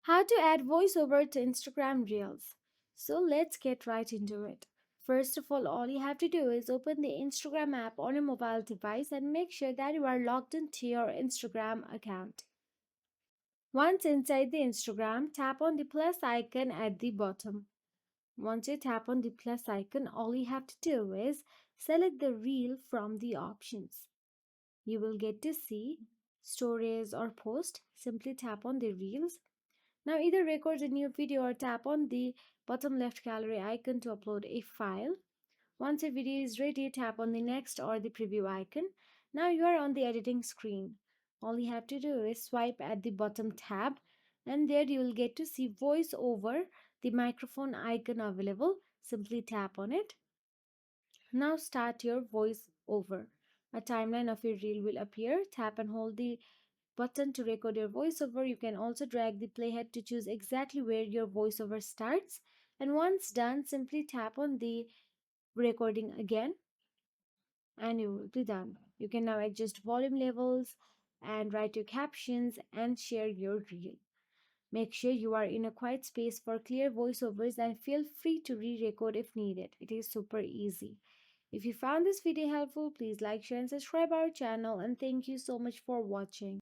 How to add voiceover to Instagram Reels. So let's get right into it. First of all you have to do is open the Instagram app on your mobile device and make sure that you are logged into your Instagram account. Once inside the Instagram, tap on the plus icon at the bottom. Once you tap on the plus icon, all you have to do is select the reel from the options. You will get to see stories or post. Simply tap on the reels. Now either record a new video or tap on the bottom left gallery icon to upload a file. Once your video is ready, tap on the next or the preview icon. Now you are on the editing screen. All you have to do is swipe at the bottom tab and there you will get to see voice over, the microphone icon available. Simply tap on it. Now start your voice over. A timeline of your reel will appear. Tap and hold the button to record your voiceover. You can also drag the playhead to choose exactly where your voiceover starts. And once done, simply tap on the recording again and you will be done. You can now adjust volume levels and write your captions and share your reel. Make sure you are in a quiet space for clear voiceovers and feel free to re-record if needed. It is super easy. If you found this video helpful, please like, share and subscribe our channel and thank you so much for watching.